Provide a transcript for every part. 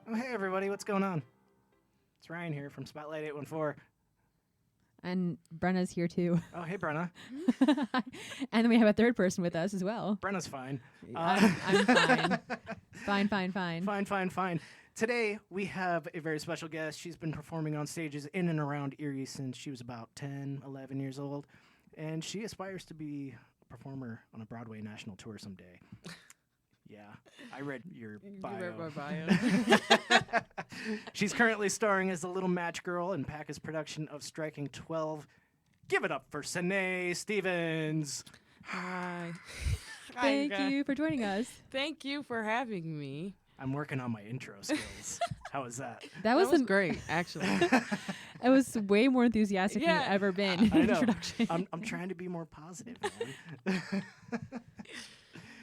Oh, hey, everybody. What's going on? It's Ryan here from Spotlight 814. And Brenna's here too. Oh, hey, Brenna. And we have a third person with us as well. Brenna's fine. I'm fine. Fine. Today, we have a very special guest. She's been performing on stages in and around Erie since she was about 10, 11 years old. And she aspires to be a performer on a Broadway national tour someday. Yeah, I read your bio. You read my bio. She's currently starring as the little match girl in PACA's production of Striking 12. Give it up for SaNae Stephens. Hi. Thank you for joining us. Thank you for having me. I'm working on my intro skills. How was that? That was great, actually. It was way more enthusiastic than you've ever been in I know. introduction. I'm trying to be more positive, man.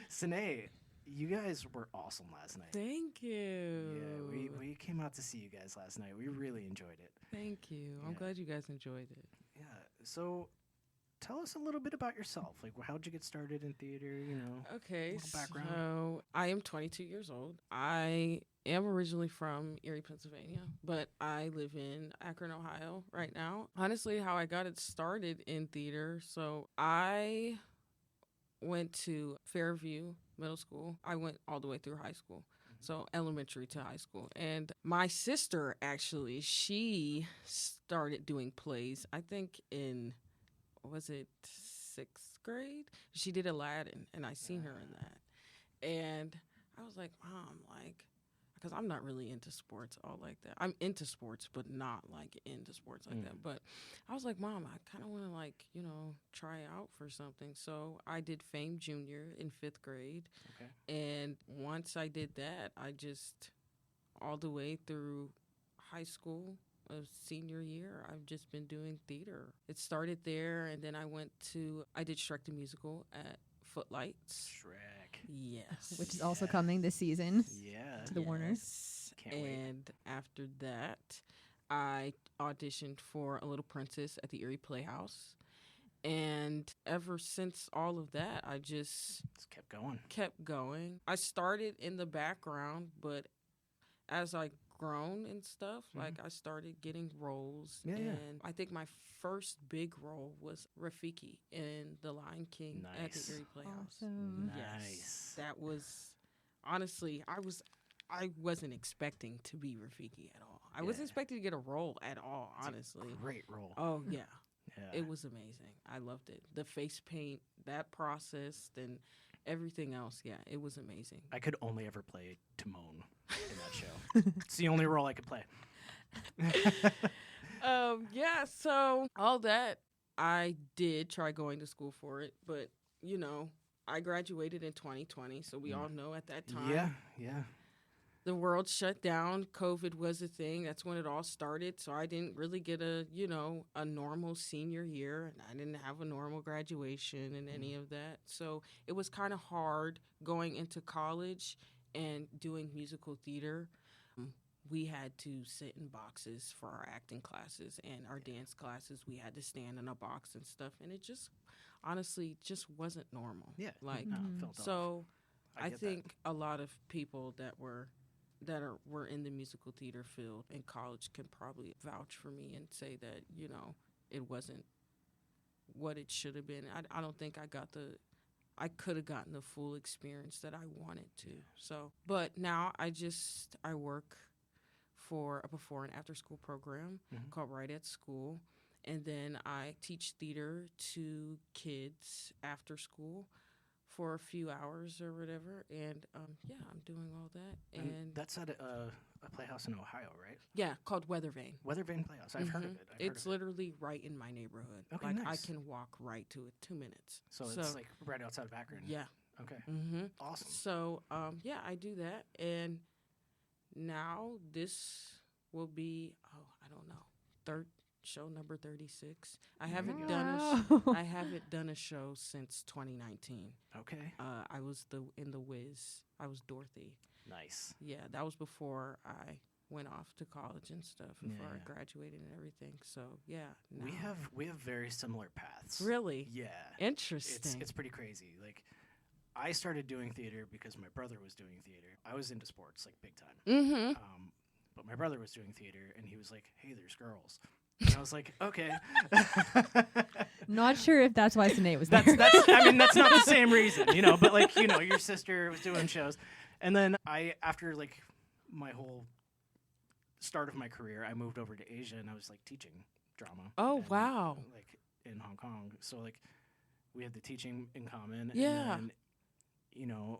SaNae, you guys were awesome last night. Thank you. Yeah, we came out to see you guys last night. We really enjoyed it. Thank you. I'm glad you guys enjoyed it. Yeah. So tell us a little bit about yourself. Like, how'd you get started in theater, you know? Okay, little background. so I am 22 years old. I am originally from Erie, Pennsylvania, but I live in Akron, Ohio right now. Honestly, how I got it started in theater, so I went to Fairview Middle School. I went all the way through high school. So elementary to high school. And my sister, actually, she started doing plays, I think in, was it 6th grade? She did Aladdin, and I seen her in that. And I was like, Mom, like, because I'm not really into sports all like that. I'm into sports, but not like into sports like that. But I was like, Mom, I kind of want to like, try out for something. So I did Fame Junior in 5th grade. Okay. And once I did that, I just, all the way through high school, senior year, I've just been doing theater. It started there, and then I did Shrek the Musical at Footlights. Shrek. Yes. Which is also coming this season Yeah. to the Warners. Can't wait. And after that, I auditioned for A Little Princess at the Erie Playhouse. And ever since all of that, I just kept going. I started in the background, but as I grown and stuff, like I started getting roles. Yeah, and yeah. I think my first big role was Rafiki in The Lion King at the Erie Playhouse. Awesome. Nice. Yes, that was, honestly, I wasn't expecting to be Rafiki at all. I wasn't expecting to get a role at all, honestly. It's a great role. Oh, yeah. Yeah. It was amazing. I loved it. The face paint, that process, and everything else. Yeah, it was amazing. I could only ever play Timon in that show. It's the only role I could play. Yeah, so all that, I did try going to school for it, but, I graduated in 2020, so we all know at that time. Yeah. The world shut down. COVID was a thing. That's when it all started. So I didn't really get a normal senior year. And I didn't have a normal graduation and any of that. So it was kind of hard going into college and doing musical theater. We had to sit in boxes for our acting classes and our dance classes. We had to stand in a box and stuff. And it just, honestly, just wasn't normal. Yeah. Like, felt off. so I get think a lot of people that were in the musical theater field in college can probably vouch for me and say that, it wasn't what it should have been. I don't think I could have gotten the full experience that I wanted to. So, but now I work for a before and after school program called Right at School. And then I teach theater to kids after school for a few hours or whatever, and I'm doing all that. And that's at a playhouse in Ohio, right? Yeah, called Weathervane. Weathervane Playhouse. I've heard of it. It's literally right in my neighborhood. Okay, like nice. I can walk right to it, 2 minutes. So it's like right outside of Akron. Yeah. Okay. Awesome. So I do that, and now this will be show number 36. I haven't done a show since 2019. Okay. I was in The Wiz. I was Dorothy. Nice. Yeah, that was before I went off to college and stuff, before I graduated and everything. So yeah, no. we have very similar paths. Really? Yeah. Interesting. It's pretty crazy. Like, I started doing theater because my brother was doing theater. I was into sports, like, big time. Mm-hmm. But my brother was doing theater, and he was like, hey, there's girls. And I was like, okay. Not sure if that's why SaNae was there. That's I mean, that's not the same reason, but like, your sister was doing shows. And then after like my whole start of my career, I moved over to Asia, and I was like teaching drama. Oh, and, wow. Like in Hong Kong. So like we had the teaching in common. Yeah. And then,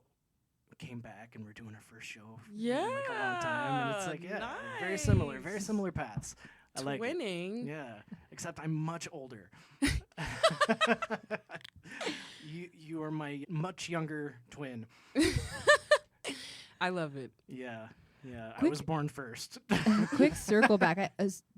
came back and we're doing our first show Yeah. in like a long time. And it's like, yeah, very similar paths. I like it. Twinning. Yeah, except I'm much older. You are my much younger twin. I love it. Yeah. I Quick- was born first. Quick circle back.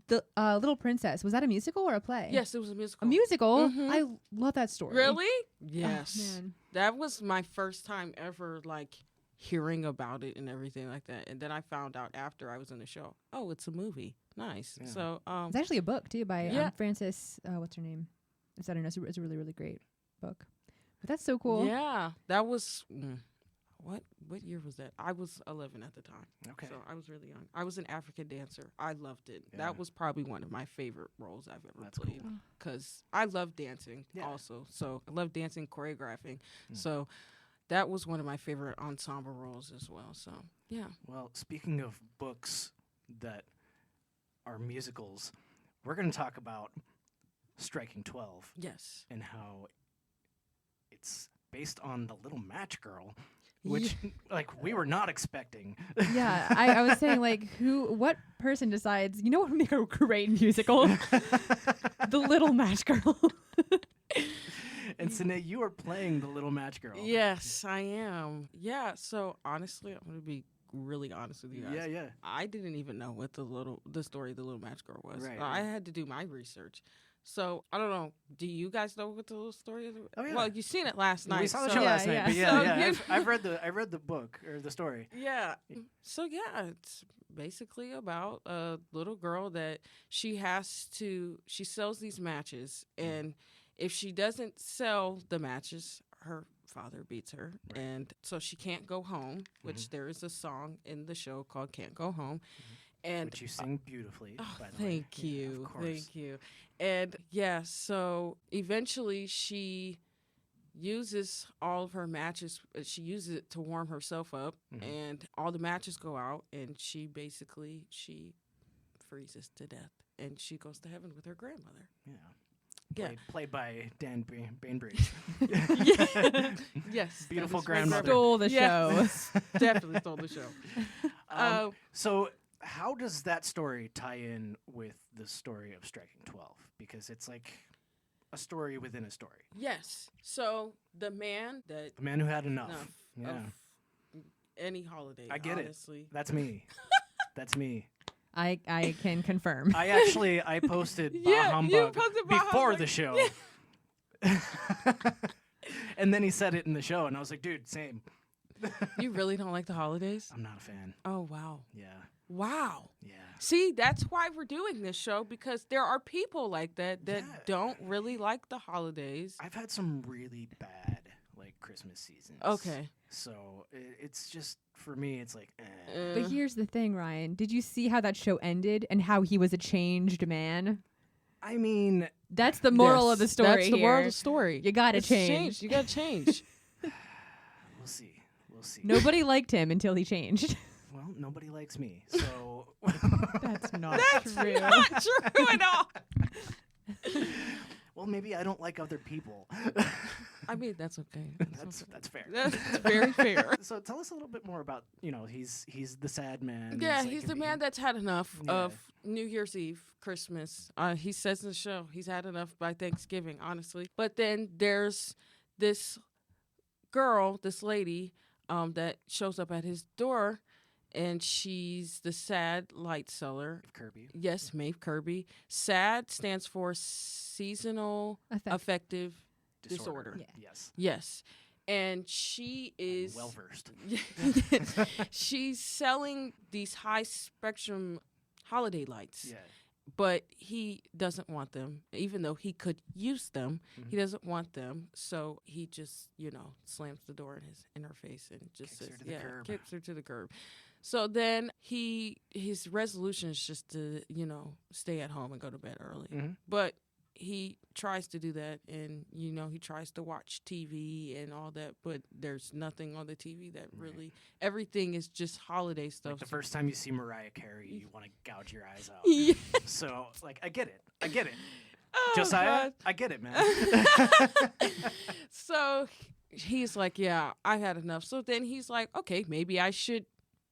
The Little Princess, was that a musical or a play? Yes, it was a musical. A musical? Mhm. I love that story. Really? Oh, Yes. man. That was my first time ever like hearing about it and everything like that. And then I found out after I was in the show, oh, it's a movie. Nice. Yeah. So It's actually a book, too, by Yeah. Frances, what's her name? It's a really, really great book. But that's so cool. yeah, that was what year was that? I was 11 at the time. Okay. So I was really young. I was an African dancer. I loved it. Yeah. That was probably one of my favorite roles I've ever That's played. cool. Because I love dancing Yeah. also. So I love dancing, choreographing. Mm. So that was one of my favorite ensemble roles as well. So yeah. Well, speaking of books that are musicals, we're going to talk about Striking 12 Yes. and how it's based on The Little Match Girl, which like we were not expecting. Yeah, I was saying, like, what person decides, what would make a great musical? The Little Match Girl. And SaNae, you are playing the Little Match Girl. Yes, I am. Yeah. So honestly, I'm going to be really honest with you guys. Yeah. I didn't even know what the story of the Little Match Girl was. Right, I right. had to do my research. So I don't know. Do you guys know what the little story is? Oh, yeah. Well, you seen it last night. We saw the so show last night, yeah. but So yeah. you- I've read the book or the story. Yeah. So yeah, it's basically about a little girl that she sells these matches, and if she doesn't sell the matches, her father beats her, Right. and so she can't go home. Which there is a song in the show called "Can't Go Home," and Which you sing beautifully. oh, by the way. thank Yeah, you, of course. thank you, and yeah. So eventually, she uses all of her matches. She uses it to warm herself up, Mhm. and all the matches go out, and she freezes to death, and she goes to heaven with her grandmother. Yeah. Yeah. Played by Dan Bainbridge. Yes, Beautiful that is my grandmother. Stole the Yeah. show. Definitely stole the show. So how does that story tie in with the story of Striking 12? Because it's like a story within a story. Yes. So the man that The man who had enough. enough Yeah. of any holiday. I get honestly. it. That's me. That's me. I can confirm. I posted Bah Yeah, you Humbug posted Bah before Humbug. the show. And then he said it in the show, and I was like, dude, same. You really don't like the holidays? I'm not a fan. Oh wow. Yeah. Wow. Yeah. See, that's why we're doing this show, because there are people like that Yeah. don't really like the holidays. I've had some really bad Christmas seasons. Okay. So it's just, for me, it's like, eh. But here's the thing, Ryan. Did you see how that show ended and how he was a changed man? I mean, That's the moral Yes, of the story. That's the moral of here. the story. You gotta It's change. You gotta change. we'll see. We'll see. Nobody liked him until he changed. Well, nobody likes me, so. That's not That's true. not true at all. Well, maybe I don't like other people. I mean, that's okay. That's fair. That's very fair. So tell us a little bit more about, he's the sad man. Yeah, like, he's the man that's had enough Yeah. of New Year's Eve, Christmas. He says in the show he's had enough by Thanksgiving, honestly. But then there's this girl, this lady, that shows up at his door, and she's the sad light seller. Kirby. Yes, Maeve Kirby. SAD stands for Seasonal Affective Disorder. Yeah. Yes. Yes. And she is Well versed. she's selling these high spectrum holiday lights. Yeah. but he doesn't want them, even though he could use them. Mhm. He doesn't want them, so he just, slams the door in her face and just Kicks her says, to the curb. kicks her to the curb. So then his resolution is just to, stay at home and go to bed early. Mhm. But he tries to do that, and, he tries to watch TV and all that, but there's nothing on the TV that really, everything is just holiday stuff. Like the first time you see Mariah Carey, you want to gouge your eyes out. Yeah. So, like, I get it. Oh, Josiah, God. I get it, man. So he's like, yeah, I had enough. So then he's like, okay, maybe I should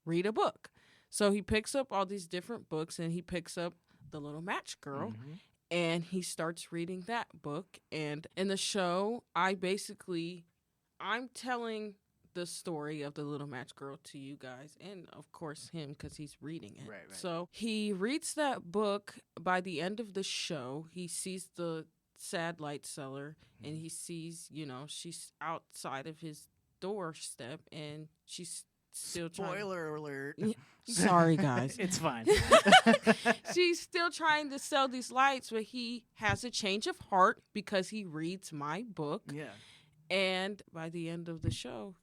read a book. So he picks up all these different books, and he picks up The Little Match Girl, Mhm. and he starts reading that book. And in the show, I'm telling the story of The Little Match Girl to you guys, and of course him, because he's reading it. Right. So he reads that book. By the end of the show, he sees the sad light seller, and he sees, she's outside of his doorstep, and she's still Spoiler alert. Sorry, guys. It's fine. She's still trying to sell these lights, but he has a change of heart because he reads my book. Yeah. And by the end of the show,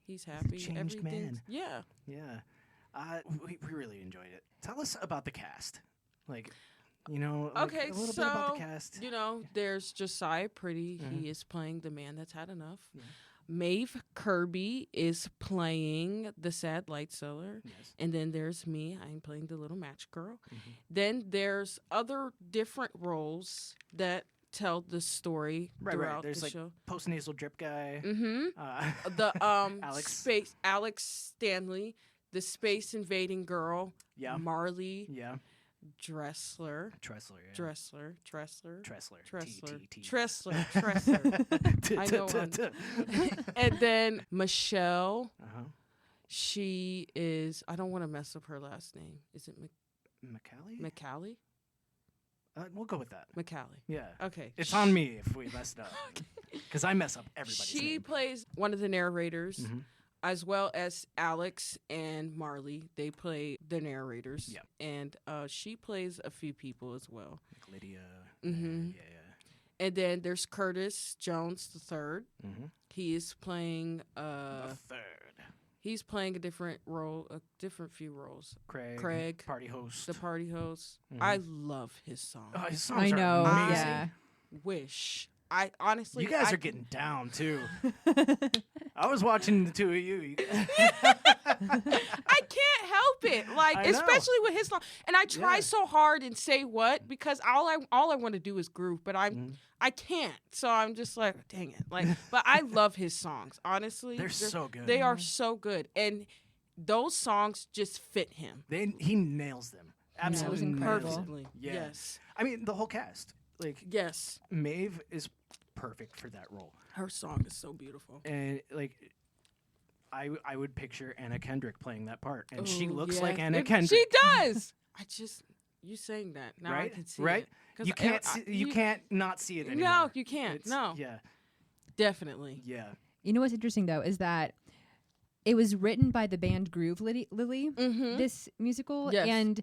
he's happy. Changed man. Yeah. Yeah. We really enjoyed it. Tell us about the cast. Like, a little bit about the cast. There's Josiah Pretty. Mhm. He is playing the man that's had enough. Yeah. Maeve Kirby is playing the sad light seller. Yes. And then there's me. I'm playing the little match girl. Mhm. Then there's other different roles that tell the story Right. throughout There's the like show. post-nasal drip guy. Mm-hmm. The Alex. Alex Stanley, the space invading girl. Yeah. Marley Yeah. Dressler. Tressler. Yeah. Tressler. I know And then Michelle, Uh-huh. she is, I don't want to mess up her last name. Is it McCallie? McCallie? We'll go with that. McCallie. Yeah. Okay. It's on me if we messed up. Because I mess up everybody's She name. plays one of the narrators, Mhm. as well as Alex and Marley. They play the narrators. Yeah. And she plays a few people as well. Like Lydia. Mhm. Yeah. And then there's Curtis Jones III. Mm-hmm. He is playing The third. he's playing a different role, a different few roles. Craig. Party host. The party host. Mhm. I love his song. Oh, his songs I are know. amazing. Yeah. Wish. I honestly You guys I- are getting down too. I was watching the two of you. I can't help it. Like, I know. especially with his song. And I try Yeah. so hard and say what because all I want to do is groove, but Mhm. I can't. So I'm just like, dang it. Like, but I love his songs. Honestly, They're so good. They are so good, and those songs just fit him He nails them. Absolutely incredible. nails them. perfectly. Yeah. Yes. I mean, the whole cast. Like, Yes. Maeve is perfect for that role. Her song is so beautiful. And, like, I would picture Anna Kendrick playing that part. And she Ooh, looks yeah. like Anna If Kendrick. She does. you saying that now I Right? can see Right? it. 'Cause You can't you can't not see it anymore. No, you can't. It's- No, Yeah. definitely. Yeah. You know what's interesting though is that it was written by the band Groove Lily, Mm-hmm. this musical, Yes. and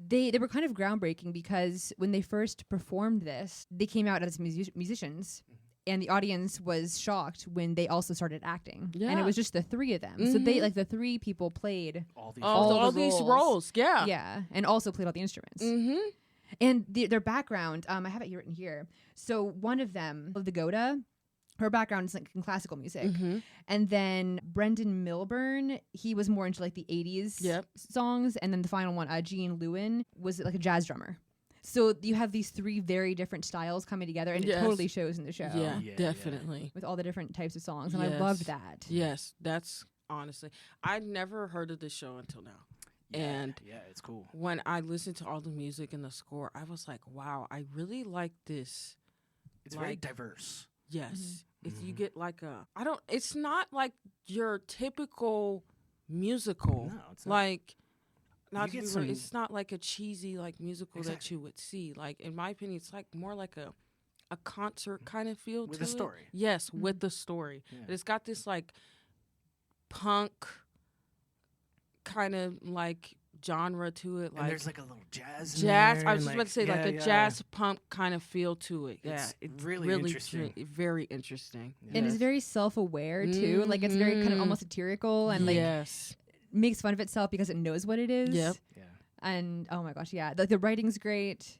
they were kind of groundbreaking because when they first performed this, they came out as musicians. And the audience was shocked when they also started acting, and Yeah. it was just the three of them. So they Mhm. like the three people played, All these all the these roles. roles. Yeah. yeah, and also played all the instruments. Mm-hmm. And their background, I have it here written here. So one of them, the Goda, her background is like in classical music. Mm-hmm. And then Brendan Milburn, he was more into like the 80s Yep. songs. And then the final one, Gene Lewin, was like a jazz drummer. So you have these three very different styles coming together, and Yes. it totally shows in the show Yeah, Yeah, definitely. with all the different types of songs. And I Yes. loved that. Yes, that's honestly. I'd never heard of this show until now. And yeah, it's cool. when I listened to all the music and the score, I was like, wow, I really like this. It's very Like- diverse. Yes. If you Mhm. get like it's not like your typical musical. No, it's not. Like, not You to get be rude, some- it's not like a cheesy like musical that Exactly. you would see. Like, in my opinion, it's like more like a concert kind of feel With to a it. story. Yes, with the story. Yeah. But it's got this like punk kind of like genre to it. And Like there's like a little jazz. jazz. In there, I was and just about to say like a yeah. jazz punk kind of feel to it. It's yeah, it's really interesting. very interesting. And it's Yes. very self-aware too. Like it's very kind of Mhm. almost satirical and like yes. makes fun of itself because it knows what it is. Yep. Yeah. And oh my gosh, yeah, the writing's great.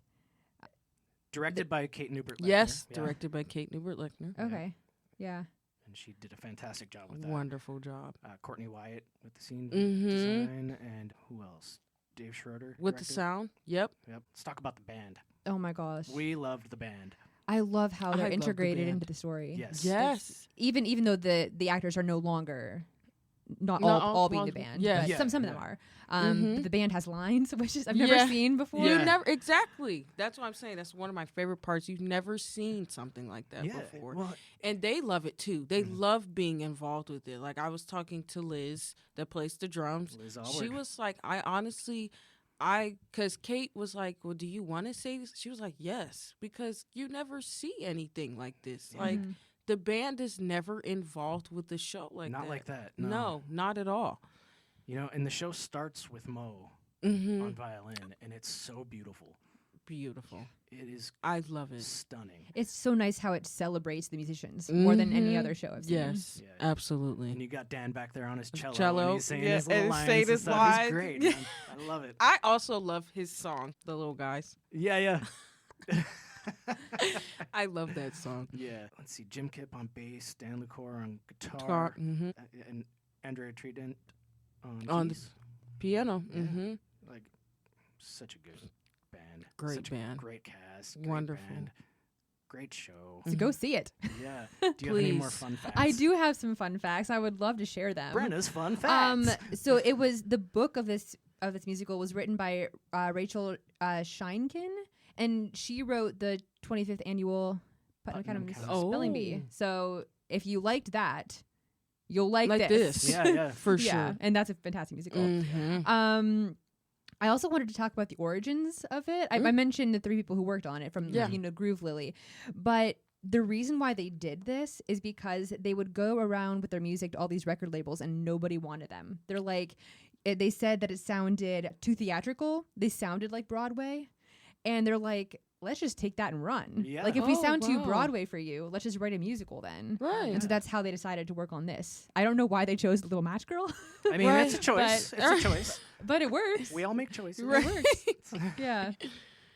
Directed by Kate Newbert. Yes, Yeah. directed by Kate Newbert Lechner. Okay, yeah. And she did a fantastic job with that. Wonderful job. Courtney Wyatt with the scene Mhm. design, and who else? Dave Schroeder With the directed. sound. Yep. Yep. Let's talk about the band. Oh my gosh, We loved the band. I love how I they're love the integrated band. into the story. Yes. Yes. Even though the actors are no longer not No, all being all- the band. yes. but Yeah, some of them yeah. are. Mhm. But the band has lines, which is I've never Yeah. seen before. Yeah. You never exactly. That's what I'm saying. That's one of my favorite parts. You've never seen something like that Yeah. before. Well, And they love it too. They Mhm. love being involved with it. Like I was talking to Liz that plays the drums. Liz She Allward. was like, I honestly, because Kate was like, well, do you want to say this? She was like, yes, because you never see anything like this. Yeah. Like Mhm. the band is never involved with the show like Not that. like that. No, not at all. You know, and the show starts with Mo Mm-hmm. on violin, and it's so beautiful. Beautiful. It is I love it. stunning. It's so nice how it celebrates the musicians more than any Mhm. other show I've seen. Yes, Yeah. absolutely. And you got Dan back there on his cello, Cello, and he's saying yeah, his little and lines saying and his stuff. lines. He's great. Yeah. Man. I love it. I also love his song, The Little Guys. Yeah, yeah. I love that song. Yeah. Let's see. Jim Kipp on bass, Dan Lucor on guitar, Mm-hmm. and Andrea Trident On the keys. Piano. Yeah. Mm-hmm. Like, such a good band. Great Such band. A great cast. Great Wonderful. band, great show. So go see it. Yeah. Do you have any more Please. fun facts? I do have some fun facts. I would love to share them. Brenna's fun facts. So it was the book of this musical was written by Rachel Scheinken, and she wrote the 25th annual Putnam Putnam Academy County. Spelling Bee. Oh. So if you liked that, you'll like Like this. this. Yeah, yeah. For Yeah, sure. and that's a fantastic musical. Mm-hmm. I also wanted to talk about the origins of it. I mentioned the three people who worked on it from Yeah. Groove Lily, but the reason why they did this is because they would go around with their music to all these record labels and nobody wanted them. They're like, they said that it sounded too theatrical. They sounded like Broadway, and they're like, let's just take that and run. Yeah. Like if we Oh, sound too wow. Broadway for you, let's just write a musical then. Right. And so that's how they decided to work on this. I don't know why they chose the Little Match Girl, I mean, Right. it's a choice. But- It's a choice. but it works. We all make choices. Right. Yeah.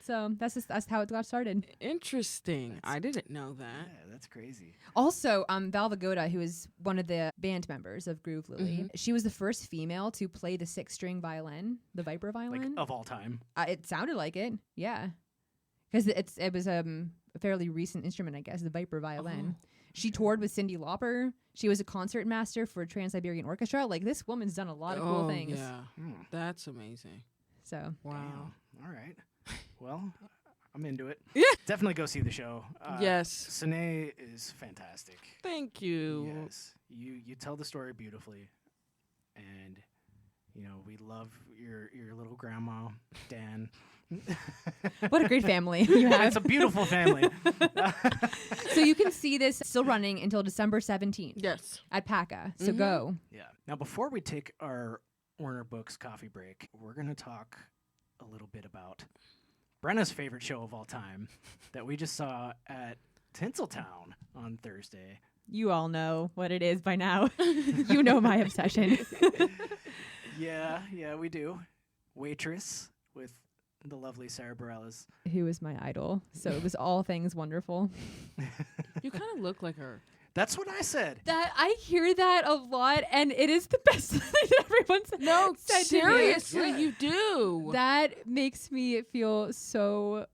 So that's how it got started. Interesting. I didn't know Yeah, that. that's crazy. Also, Val Vagoda, who is one of the band members of Groove Lily, she was the first female to play the 6-string violin, the Viper Like, violin. of all time. It sounded like it, yeah, because it was a fairly recent instrument, I guess, the Viper violin. Oh, She toured with Cyndi Lauper. She was a concert master for Trans-Siberian Orchestra. Like this woman's done a lot of cool things. Yeah. Hmm. That's amazing. So Wow. Damn. All right. Well, I'm into it. Yeah. Definitely go see the show. Yes. SaNae is fantastic. Thank you. Yes. You tell the story beautifully. And, you know, we love your little grandma, Dan. what a great family you have. It's a beautiful family. So you can see this still running until December 17th Yes. at PACA. So Mhm. go. Yeah. Now, before we take our Warner Books coffee break, we're going to talk a little bit about Brenna's favorite show of all time that we just saw at Tinseltown on Thursday. You all know what it is by now. You know my obsession. Yeah, we do. Waitress with the lovely Sarah Bareilles. Who is my idol. So it was all things wonderful. You kind of look like her. That's what I said. That I hear that a lot, and it is the best thing that everyone No, said to me. seriously, Yeah. you do. That makes me feel so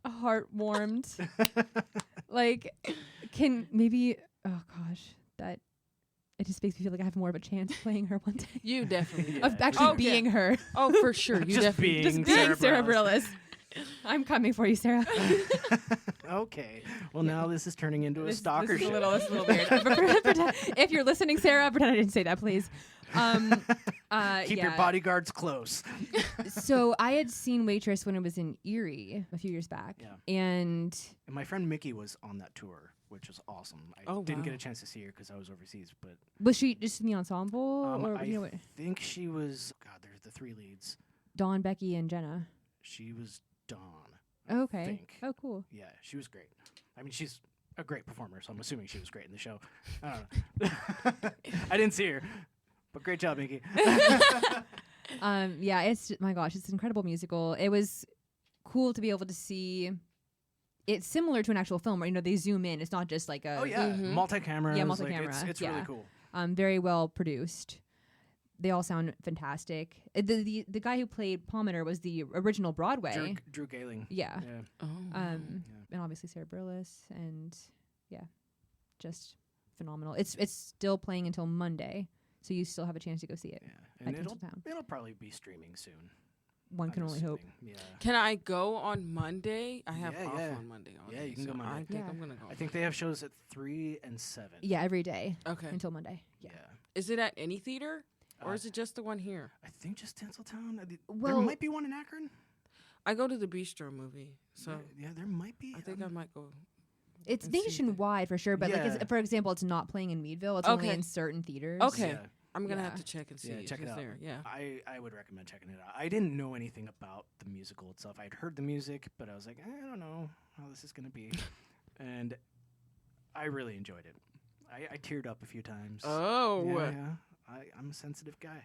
heart-warmed. Like, can maybe, oh gosh, that it just makes me feel like I have more of a chance playing her one day. You definitely. Yeah. Of actually Oh, yeah. being her. Oh, for sure. You Just definitely. being Just being Sarah Bareilles. Bareilles. I'm coming for you, Sarah. Okay. Well, now this is turning into a This stalker is a show. little weird. If you're listening, Sarah, pretend I didn't say that, please. Keep your bodyguards close. So I had seen Waitress when it was in Erie a few years back, Yeah. and And my friend Mickey was on that tour which was awesome. I Oh, didn't wow. get a chance to see her because I was overseas, but Was she just in the ensemble, or I you know what? think she was. God, there's the 3 leads. Dawn, Becky, and Jenna. She was Dawn. Okay. think. Oh, cool. Yeah, she was great. I mean, she's a great performer, so I'm assuming she was great in the show. I don't know. I didn't see her, but great job, Mickey. Yeah, it's my gosh, it's an incredible musical. It was cool to be able to see. It's similar to an actual film where they zoom in. It's not just like a Oh yeah, multi-camera. Yeah, Like, multi-camera, it's yeah. really cool. Very well produced. They all sound fantastic. The guy who played Palmer was the original Broadway. Drew Gehling. Yeah. Yeah. Oh. And obviously Sarah Bareilles, and yeah, just phenomenal. It's still playing until Monday, so you still have a chance to go see it. Yeah. And at it'll Tinseltown. probably be streaming soon. One can I'm only hope. assuming. Yeah. Can I go on Monday? I have Yeah, off yeah. on Monday. Yeah, already, you can go so Monday. I think Yeah. I'm gonna go. I think they have shows at 3 and 7. Yeah, every day Okay. until Monday. Yeah. Is it at any theater, or Uh, is it just the one here? I think just Tinseltown. There Well- might be one in Akron. I go to the Bistro movie, so Yeah, there might be. I think I might go. It's And see if nationwide for sure, but like Yeah. for example, it's not playing in Meadville. It's only Okay. in certain theaters. Okay. Yeah. I'm gonna have Yeah. to check and see. Yeah, if check it it's out. there. Yeah. I would recommend checking it out. I didn't know anything about the musical itself. I'd heard the music, but I was like, I don't know how this is going to be. And I really enjoyed it. I teared up a few times. Oh. Yeah. I'm a sensitive guy.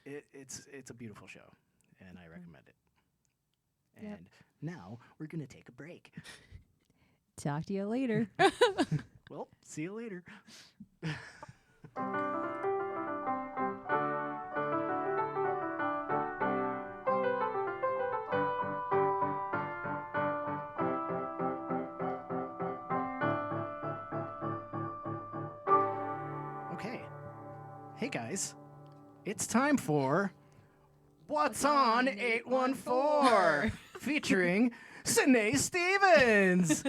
It's a beautiful show, and I recommend it. And Yep. now we're going to take a break. Talk to you later. Well, see you later. Okay. Hey guys. It's time for What's on 814 featuring SaNae Stephens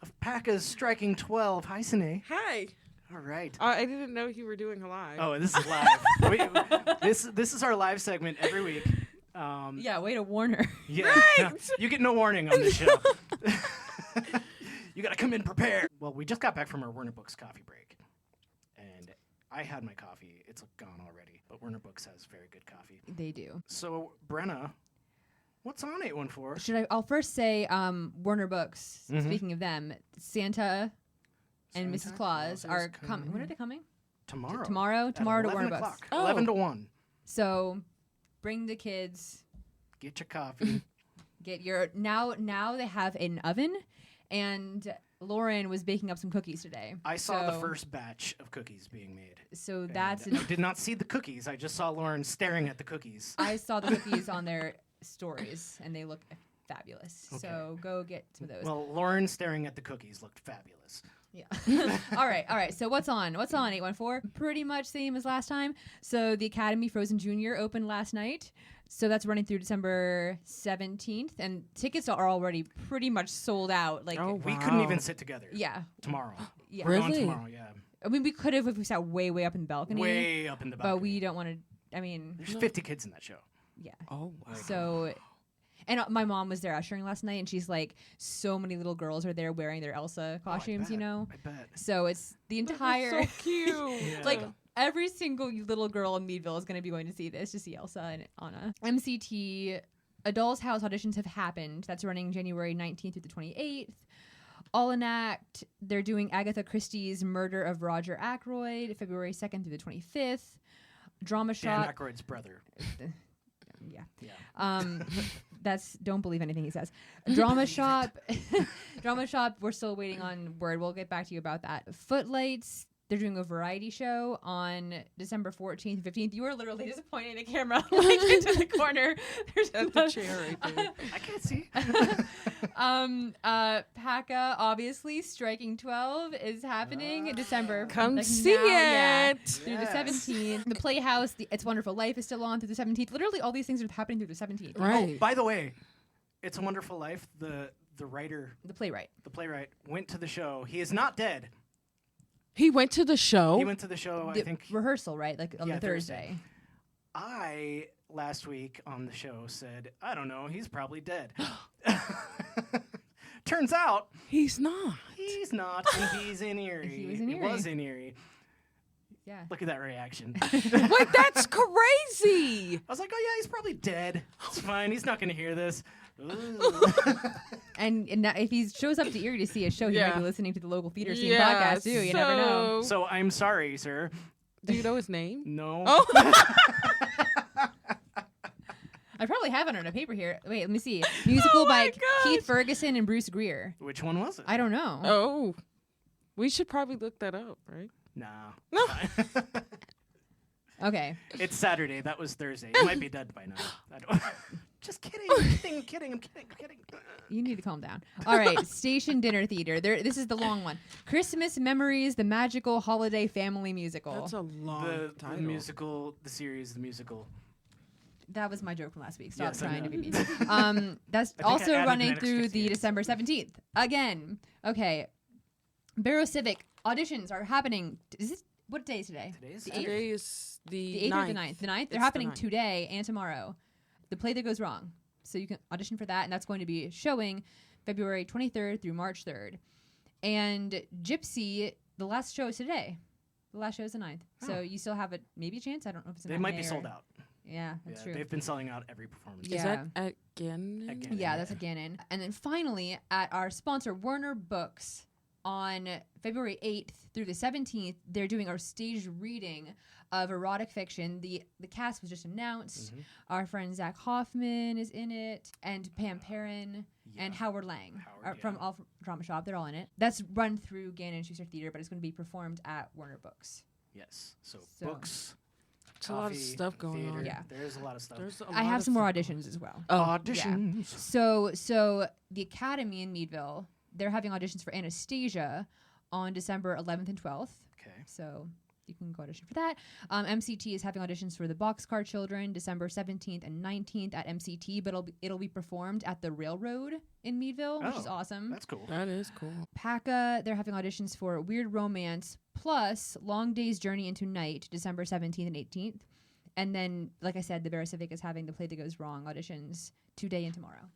of PACA's Striking 12. Hi, SaNae. Hi. All right. I didn't know you were doing a live. Oh, this is live. This is our live segment every week. Yeah, way to warn her. Yeah, you get no warning on this show. You got to come in prepared. Well, we just got back from our Warner Books coffee break, and I had my coffee. It's gone already, but Warner Books has very good coffee. They do. So, Brenna, what's on 814? I'll first say Warner Books, Mhm. speaking of them, Santa and Mrs. Santa Claus Claus are is coming. When are they coming? Tomorrow. Tomorrow At to 11 Warner Books. o'clock. Oh. 11 to 1. So bring the kids. Get your coffee. Get your now they have an oven, and Lauren was baking up some cookies today. I saw the So- first batch of cookies being made. So And that's I did not see the cookies. I just saw Lauren staring at the cookies. I saw the cookies on their stories, and they look fabulous. Okay. So go get some of those. Well, Lauren staring at the cookies looked fabulous. Yeah. All right. So what's on? 814? Pretty much same as last time. So the Academy Frozen Junior opened last night. So that's running through December 17th, and tickets are already pretty much sold out. Like, Oh, We couldn't Wow. even sit together. yeah, Tomorrow. yeah. We're going Really? tomorrow, yeah. I mean, we could have if we sat way up in the balcony, Way up in the balcony. but we don't want to. I mean, There's 50 kids in that show. yeah. Oh. Wow. So, and my mom was there ushering last night, and she's like, so many little girls are there wearing their Elsa costumes, you know. I bet. So it's the entire. So cute. Yeah. Like every single little girl in Meadville is going to be going to see this to see Elsa and Anna. MCT A Doll's House auditions have happened. That's running January 19th through the 28th. All Enact, they're doing Agatha Christie's Murder of Roger Ackroyd, February 2nd through the 25th. Drama Dan Shop. Aykroyd's brother. Yeah. Yeah. That's don't believe anything he says. Drama Shop. Drama Shop, we're still waiting on word. We'll get back to you about that. Footlights, they're doing a variety show on December 14th, 15th. You were literally just pointing the camera like into the corner. There's At the chair right there. I can't see. PACA, obviously, Striking 12 is happening in December. Come Like see now, yeah, it. through the Yes. 17th. The Playhouse, the It's Wonderful Life is still on through the 17th. Literally, all these things are happening through the 17th. Right. By the way, It's a Wonderful Life, the writer, The playwright. the playwright, went to the show. He is not dead. He went to the show. He went to the show, I The think. rehearsal, right? Like on Yeah, the Thursday. I, last week on the show, said, I don't know, he's probably dead. turns out He's not. he's not, and he's in Erie. He was in He Erie. was in Erie. Yeah. Look at that reaction. Wait, that's crazy. I was like, oh yeah, he's probably dead. It's fine. He's not going to hear this. Ooh. And now if he shows up to Erie to see a show, he might Yeah. be listening to the local theater scene podcast too. You never know. So I'm sorry, sir. Do you know his name? No. Oh. I probably have it on a paper here. Wait, let me see. Musical by gosh. Keith Ferguson and Bruce Greer. Which one was it? I don't know. Oh. We should probably look that up, right? Nah. No. Okay. It's Saturday. That was Thursday. It might be dead by now. I don't. Just kidding. I'm kidding. You need to calm down. All right, Station Dinner Theater. This is the long one. Christmas Memories, the magical holiday family musical. That's a long The title. musical, the series, the musical. That was my joke from last week. Stop Yes, I trying to know. be mean. That's I think I also added running an extra through the series. December 17th. Again. Okay. Barrow Civic auditions are happening. Is this what day is today? Today's The Saturday. Today is the The 8th 9th. or the 9th? The 9th? They're It's the happening 9th. today and tomorrow. The Play That Goes Wrong. So you can audition for that, and that's going to be showing February 23rd through March 3rd. And Gypsy, the last show is today. The last show is the 9th. So Oh. you still have maybe a chance. I don't know if it's a They might be matinee sold or- out. Yeah, that's true. They've been selling out every performance. Yeah. Is that again? Again. Yeah, that's a Gannon. And then finally, at our sponsor, Warner Books, on February 8th through the 17th, they're doing our stage reading of erotic fiction. The cast was just announced. Mhm. Our friend Zach Hoffman is in it, and Pam Perrin, Yeah. and Howard Lang Howard, from yeah. All Drama Shop. They're all in it. That's run through Gannon Schuster Theater, but it's going to be performed at Warner Books. Yes. So So- books. There's a lot of coffee, stuff going theater. on. Yeah. There's a lot of stuff. There's a I lot have of some more stuff going auditions as well. Oh, Auditions. So the Academy in Meadville, they're having auditions for Anastasia on December 11th and 12th. Okay. So you can go audition for that. MCT is having auditions for the Boxcar Children December 17th and 19th at MCT, but it'll be performed at the Railroad in Meadville, which is Oh, awesome. That's cool. That is cool. PACA, they're having auditions for Weird Romance plus Long Day's Journey into Night December 17th and 18th. And then, like I said, the Barrow Civic is having the Play That Goes Wrong auditions today and tomorrow.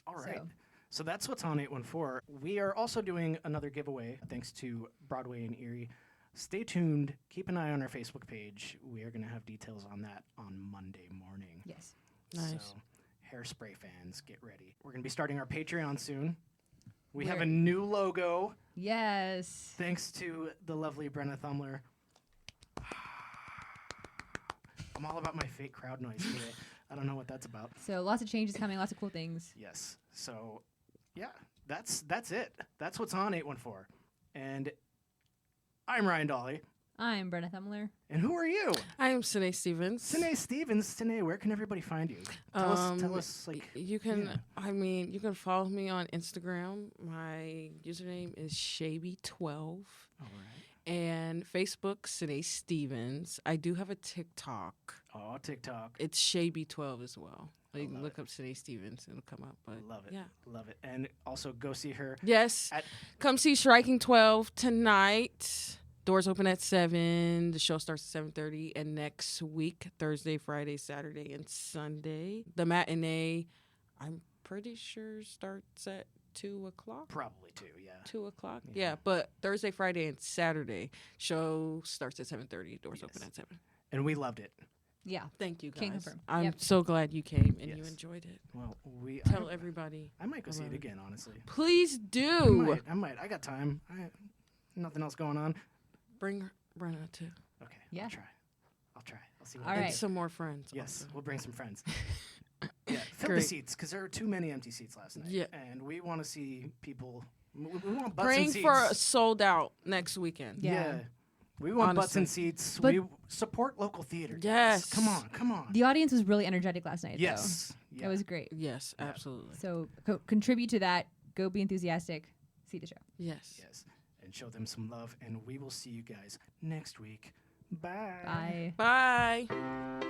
All right. So- So that's what's on 814. We are also doing another giveaway thanks to Broadway in Erie. Stay tuned. Keep an eye on our Facebook page. We are going to have details on that on Monday morning. Yes. Nice. So, Hairspray fans, get ready. We're going to be starting our Patreon soon. We have We're- a new logo Yes. thanks to the lovely Brenna Thumler. I'm all about my fake crowd noise today. I don't know what that's about. So lots of changes coming, lots of cool things. Yes. So, yeah, that's it. That's what's on 814. And I'm Ryan Dolly. I'm Brenna Thumler. And who are you? I am SaNae Stephens. SaNae Stephens. SaNae, where can everybody find you? Tell us, like, you can. yeah. I mean, you can follow me on Instagram. My username is Shaby12, All right. and Facebook SaNae Stephens. I do have a TikTok. Oh, TikTok. It's Shaby12 as well. I You can love look up SaNae Stephens; it'll come up. But Love it. Yeah. Love it. And also go see her. Yes. At- Come see Striking 12 tonight. Doors open at 7. The show starts at 7:30. And next week, Thursday, Friday, Saturday, and Sunday, the matinee, I'm pretty sure starts at 2 o'clock. Probably too, yeah. 2 o'clock. Yeah. Yeah, but Thursday, Friday, and Saturday, show starts at 7:30. Doors open Yes. at 7. And we loved it. Yeah. Thank you, guys. Can confirm. I'm Yep. so glad you came and you Yes. enjoyed it. Well, Tell everybody. I might go see it about it. again, honestly. Please I do. might. I got time. Nothing else going on. Bring Brenna too. Okay. Yeah. I'll try. I'll see what All I And right. some more friends. Yes, also. we'll bring some friends. Yeah, fill the Great. seats because there are too many empty seats last night. Yeah. And we want to see people. We want butts Praying and seats. for a sold out next weekend. Yeah. We want butts and Honestly. seats. But- We support local theater. guys. Yes. Come on. The audience was really energetic last night. Yes. Though. Yeah. It was great. Yes, Yeah. absolutely. So contribute to that. Go be enthusiastic. See the show. Yes. Yes. And show them some love. And we will see you guys next week. Bye. Bye. Bye.